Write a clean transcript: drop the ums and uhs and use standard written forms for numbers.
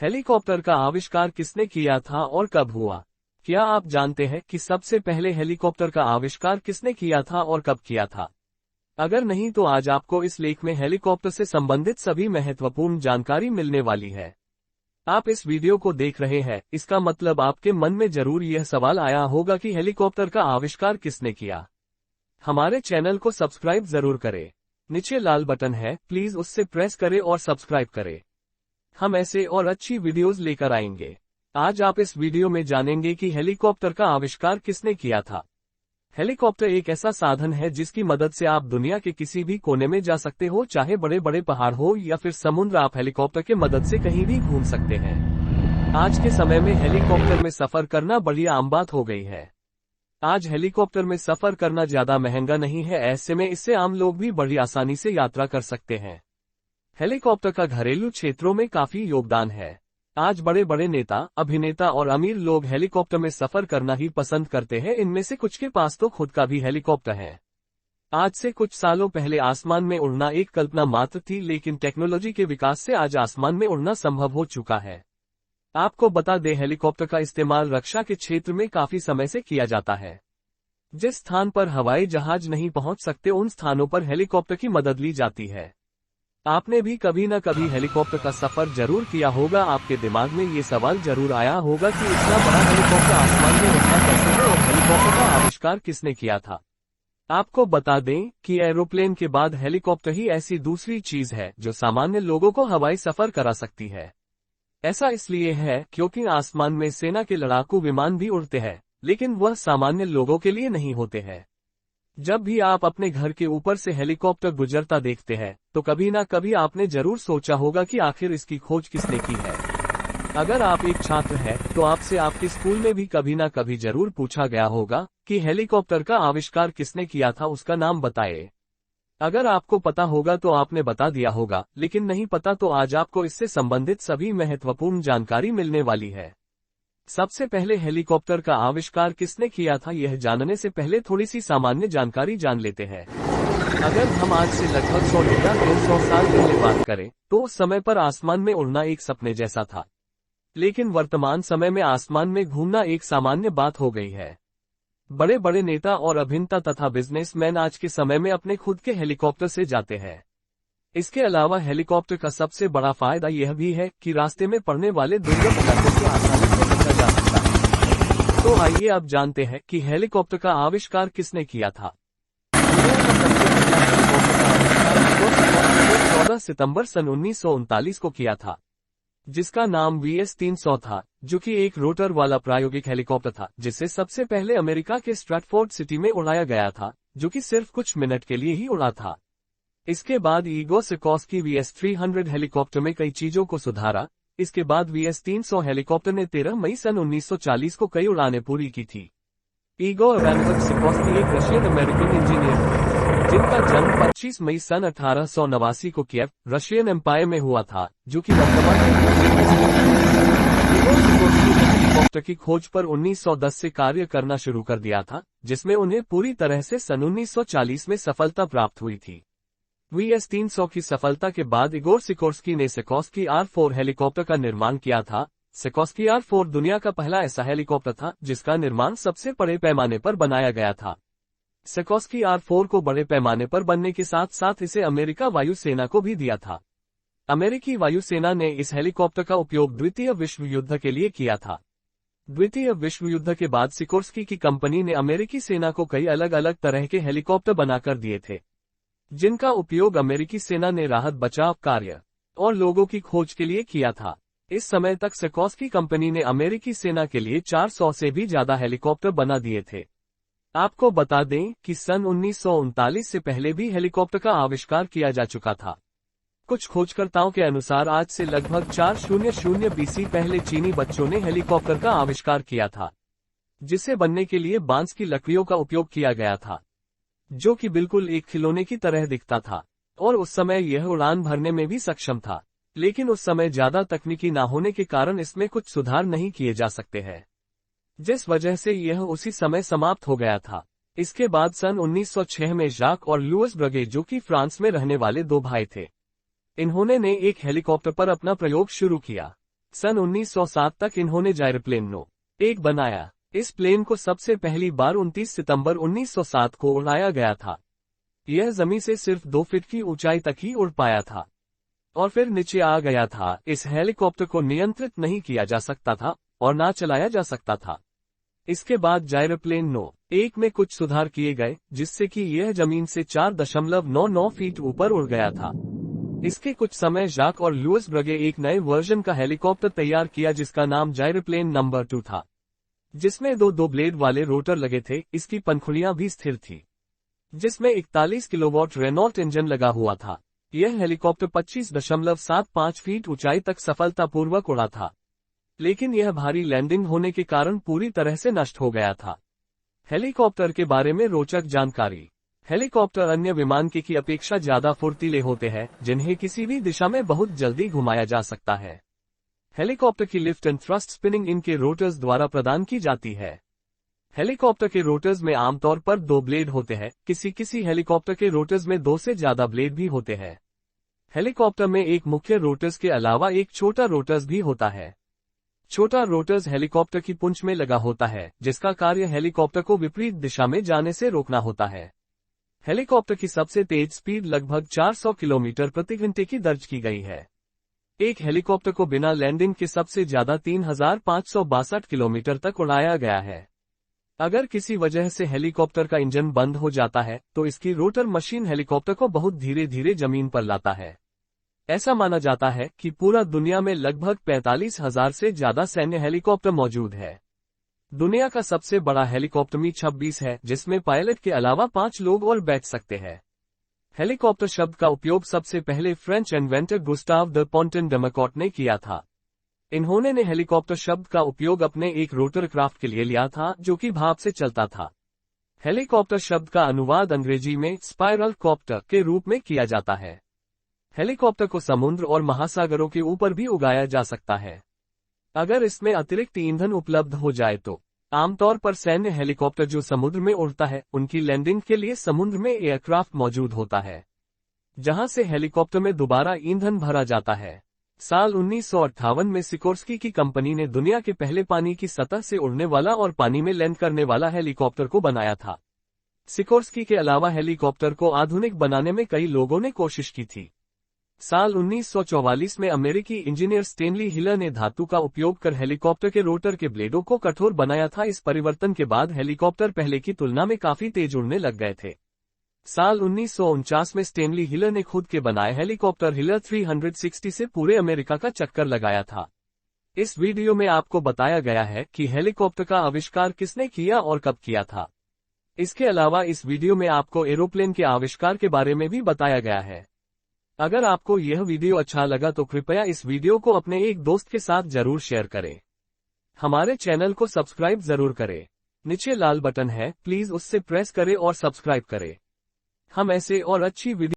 Helicopter का आविष्कार किसने किया था और कब हुआ? क्या आप जानते हैं कि सबसे पहले हेलीकॉप्टर का आविष्कार किसने किया था और कब किया था? अगर नहीं तो आज आपको इस लेख में हेलीकॉप्टर से संबंधित सभी महत्वपूर्ण जानकारी मिलने वाली है। आप इस वीडियो को देख रहे हैं, इसका मतलब आपके मन में जरूर यह सवाल आया होगा कि हेलीकॉप्टर का आविष्कार किसने किया। हमारे चैनल को सब्सक्राइब जरूर करें। नीचे लाल बटन है, प्लीज उससे प्रेस करें और सब्सक्राइब करें। हम ऐसे और अच्छी वीडियोस लेकर आएंगे। आज आप इस वीडियो में जानेंगे कि हेलीकॉप्टर का आविष्कार किसने किया था। हेलीकॉप्टर एक ऐसा साधन है जिसकी मदद से आप दुनिया के किसी भी कोने में जा सकते हो, चाहे बड़े बड़े पहाड़ हो या फिर समुद्र। आप हेलीकॉप्टर के मदद से कहीं भी घूम सकते हैं। आज के समय में हेलीकॉप्टर में सफर करना बड़ी आम बात हो गई है। आज हेलीकॉप्टर में सफर करना ज्यादा महंगा नहीं है, ऐसे में इससे आम लोग भी बड़ी आसानी से यात्रा कर सकते हैं। हेलीकॉप्टर का घरेलू क्षेत्रों में काफी योगदान है। आज बड़े बड़े नेता, अभिनेता और अमीर लोग हेलीकॉप्टर में सफर करना ही पसंद करते हैं। इनमें से कुछ के पास तो खुद का भी हेलीकॉप्टर है। आज से कुछ सालों पहले आसमान में उड़ना एक कल्पना मात्र थी, लेकिन टेक्नोलॉजी के विकास से आज आसमान में उड़ना संभव हो चुका है। आपको बता दें, हेलीकॉप्टर का इस्तेमाल रक्षा के क्षेत्र में काफी समय से किया जाता है। जिस स्थान पर हवाई जहाज नहीं पहुंच सकते, उन स्थानों पर हेलीकॉप्टर की मदद ली जाती है। आपने भी कभी न कभी हेलीकॉप्टर का सफर जरूर किया होगा। आपके दिमाग में ये सवाल जरूर आया होगा कि इतना बड़ा हेलीकॉप्टर आसमान में उड़ना कैसे है और हेलीकॉप्टर का आविष्कार किसने किया था। आपको बता दें कि एरोप्लेन के बाद हेलीकॉप्टर ही ऐसी दूसरी चीज है जो सामान्य लोगों को हवाई सफर करा सकती है। ऐसा इसलिए है क्योंकि आसमान में सेना के लड़ाकू विमान भी उड़ते हैं, लेकिन वह सामान्य लोगों के लिए नहीं होते हैं। जब भी आप अपने घर के ऊपर से हेलीकॉप्टर गुजरता देखते हैं, तो कभी ना कभी आपने जरूर सोचा होगा कि आखिर इसकी खोज किसने की है। अगर आप एक छात्र हैं, तो आपसे आपके स्कूल में भी कभी ना कभी जरूर पूछा गया होगा कि हेलीकॉप्टर का आविष्कार किसने किया था, उसका नाम बताइए। अगर आपको पता होगा तो आपने बता दिया होगा, लेकिन नहीं पता तो आज आपको इससे संबंधित सभी महत्वपूर्ण जानकारी मिलने वाली है। सबसे पहले हेलीकॉप्टर का आविष्कार किसने किया था, यह जानने से पहले थोड़ी सी सामान्य जानकारी जान लेते हैं। अगर हम आज से लगभग 100 या 200 साल पहले बात करें, तो उस समय पर आसमान में उड़ना एक सपने जैसा था। लेकिन वर्तमान समय में आसमान में घूमना एक सामान्य बात हो गई है। बड़े बड़े नेता और अभिनेता तथा बिजनेसमैन आज के समय में अपने खुद के हेलीकॉप्टर से जाते हैं। इसके अलावा हेलीकॉप्टर का सबसे बड़ा फायदा यह भी है कि रास्ते में पड़ने वाले दुर्गम इलाकों से आसानी से बचा जा सकता है। तो आइए अब जानते हैं कि हेलीकॉप्टर का आविष्कार किसने किया था। 14 सितंबर सन 1939 को किया था, जिसका नाम VS-300 था, जो कि एक रोटर वाला प्रायोगिक हेलीकॉप्टर था, जिसे सबसे पहले अमेरिका के स्ट्रैटफोर्ड सिटी में उड़ाया गया था, जो कि सिर्फ कुछ मिनट के लिए ही उड़ा था। इसके बाद इगोर सिकोर्स्की VS-300 हेलीकॉप्टर में कई चीजों को सुधारा। इसके बाद VS-300 हेलीकॉप्टर ने 13 मई सन 1940 को कई उड़ानें पूरी की थी। इगोर इवानोविच सिकोर्स्की एक रशियन अमेरिकन इंजीनियर थे, जिनका जन्म 25 मई सन 1889 को कीव, रशियन एम्पायर में हुआ था, जो कि वर्तमान इगोर सिकोर्स्की ने हेलीकॉप्टर की खोज पर 1910 से कार्य करना शुरू कर दिया था, जिसमें उन्हें पूरी तरह से सन 1940 में सफलता प्राप्त हुई थी। VS-300 की सफलता के बाद इगोर सिकोर्स्की ने सिकोर्स्की R-4 हेलीकॉप्टर का निर्माण किया था। सिकोर्स्की R-4 दुनिया का पहला ऐसा हेलीकॉप्टर था जिसका निर्माण सबसे बड़े पैमाने पर बनाया गया था। सिकोर्स्की R-4 को बड़े पैमाने पर बनने के साथ साथ इसे अमेरिका वायुसेना को भी दिया था। अमेरिकी वायुसेना ने इस हेलीकॉप्टर का उपयोग द्वितीय विश्व युद्ध के लिए किया था। द्वितीय विश्व युद्ध के बाद सिकोर्स्की की कंपनी ने अमेरिकी सेना को कई अलग अलग तरह के हेलीकॉप्टर बनाकर दिए थे, जिनका उपयोग अमेरिकी सेना ने राहत बचाव कार्य और लोगों की खोज के लिए किया था। इस समय तक सिकोर्स्की कंपनी ने अमेरिकी सेना के लिए 400 से भी ज्यादा हेलीकॉप्टर बना दिए थे। आपको बता दें कि सन 1939 से पहले भी हेलीकॉप्टर का आविष्कार किया जा चुका था। कुछ खोजकर्ताओं के अनुसार आज से लगभग 400 BC पहले चीनी बच्चों ने हेलीकॉप्टर का आविष्कार किया था, जिसे बनने के लिए बांस की लकड़ियों का उपयोग किया गया था, जो कि बिल्कुल एक खिलौने की तरह दिखता था, और उस समय यह उड़ान भरने में भी सक्षम था। लेकिन उस समय ज्यादा तकनीकी ना होने के कारण इसमें कुछ सुधार नहीं किए जा सकते हैं, जिस वजह से यह उसी समय समाप्त हो गया था। इसके बाद सन 1906 में जाक और लुईस ब्रगे, जो कि फ्रांस में रहने वाले दो भाई थे, इन्होंने एक हेलीकॉप्टर पर अपना प्रयोग शुरू किया। सन 1907 तक इन्होंने जायरप्लेन नो. 1 बनाया. इस प्लेन को सबसे पहली बार 29 सितंबर 1907 को उड़ाया गया था. यह जमीन से सिर्फ 2 फीट की ऊंचाई तक ही उड़ पाया था और फिर नीचे आ गया था. इस हेलीकॉप्टर को नियंत्रित नहीं किया जा सकता था और ना चलाया जा सकता था. इसके बाद जायरप्लेन नो. 1 में कुछ सुधार किए गए जिससे कि यह जमीन से 4.99 फीट ऊपर उड़ गया था. इसके कुछ समय जाक और लुइस ब्रगे एक नए वर्जन का हेलीकॉप्टर तैयार किया जिसका नाम जायरप्लेन नंबर 2 था, जिसमें दो ब्लेड वाले रोटर लगे थे. इसकी पंखुड़ियां भी स्थिर थी, जिसमें 41 किलोवाट रेनॉल्ट इंजन लगा हुआ था. यह हेलीकॉप्टर 25.75 फीट ऊंचाई तक सफलतापूर्वक उड़ा था, लेकिन यह भारी लैंडिंग होने के कारण पूरी तरह से नष्ट हो गया था. हेलीकॉप्टर के बारे में रोचक जानकारी. हेलीकॉप्टर अन्य विमान की अपेक्षा ज्यादा फुर्तीले होते हैं, जिन्हें किसी भी दिशा में बहुत जल्दी घुमाया जा सकता है. हेलीकॉप्टर की लिफ्ट एंड थ्रस्ट स्पिनिंग इनके रोटर्स द्वारा प्रदान की जाती है. हेलीकॉप्टर के रोटर्स में आमतौर पर 2 ब्लेड होते हैं. किसी हेलीकॉप्टर के रोटर्स में 2 से ज्यादा ब्लेड भी होते हैं. हेलीकॉप्टर में एक मुख्य रोटर्स के अलावा एक छोटा रोटर्स भी होता है. छोटा रोटर्स हेलीकॉप्टर की पूंछ में लगा होता है, जिसका कार्य हेलीकॉप्टर को विपरीत दिशा में जाने से रोकना होता है. हेलीकॉप्टर की सबसे तेज स्पीड लगभग 400 किलोमीटर प्रति घंटे की दर्ज की गई है. एक हेलीकॉप्टर को बिना लैंडिंग के सबसे ज्यादा 3562 किलोमीटर तक उड़ाया गया है. अगर किसी वजह से हेलीकॉप्टर का इंजन बंद हो जाता है तो इसकी रोटर मशीन हेलीकॉप्टर को बहुत धीरे धीरे जमीन पर लाता है. ऐसा माना जाता है कि पूरा दुनिया में लगभग 45,000 से ज्यादा सैन्य हेलीकॉप्टर मौजूद है. दुनिया का सबसे बड़ा हेलीकॉप्टर मी-26 है, जिसमें पायलट के अलावा 5 लोग और बैठ सकते हैं. हेलीकॉप्टर शब्द का उपयोग सबसे पहले फ्रेंच इन्वेंटर गुस्ताव द पोंटन डमकॉट ने किया था. इन्होंने हेलीकॉप्टर शब्द का उपयोग अपने एक रोटर क्राफ्ट के लिए लिया था जो कि भाप से चलता था. हेलीकॉप्टर शब्द का अनुवाद अंग्रेजी में स्पाइरल कॉप्टर के रूप में किया जाता है. हेलीकॉप्टर को समुद्र और महासागरों के ऊपर भी उड़ाया जा सकता है, अगर इसमें अतिरिक्त ईंधन उपलब्ध हो जाए तो. आमतौर पर सैन्य हेलीकॉप्टर जो समुद्र में उड़ता है, उनकी लैंडिंग के लिए समुद्र में एयरक्राफ्ट मौजूद होता है, जहां से हेलीकॉप्टर में दोबारा ईंधन भरा जाता है. साल 1958 में सिकोर्स्की की कंपनी ने दुनिया के पहले पानी की सतह से उड़ने वाला और पानी में लैंड करने वाला हेलीकॉप्टर को बनाया था. सिकोर्स्की के अलावा हेलीकॉप्टर को आधुनिक बनाने में कई लोगों ने कोशिश की थी. साल 1944 में अमेरिकी इंजीनियर स्टेनली हिलर ने धातु का उपयोग कर हेलीकॉप्टर के रोटर के ब्लेडों को कठोर बनाया था. इस परिवर्तन के बाद हेलीकॉप्टर पहले की तुलना में काफी तेज उड़ने लग गए थे. साल 1949 में स्टेनली हिलर ने खुद के बनाए हेलीकॉप्टर हिलर 360 से पूरे अमेरिका का चक्कर लगाया था. इस वीडियो में आपको बताया गया है कि हेलीकॉप्टर का आविष्कार किसने किया और कब किया था. इसके अलावा इस वीडियो में आपको एरोप्लेन के आविष्कार के बारे में भी बताया गया है. अगर आपको यह वीडियो अच्छा लगा तो कृपया इस वीडियो को अपने एक दोस्त के साथ जरूर शेयर करें. हमारे चैनल को सब्सक्राइब जरूर करें. नीचे लाल बटन है, प्लीज उससे प्रेस करें और सब्सक्राइब करें. हम ऐसे और अच्छी वीडियो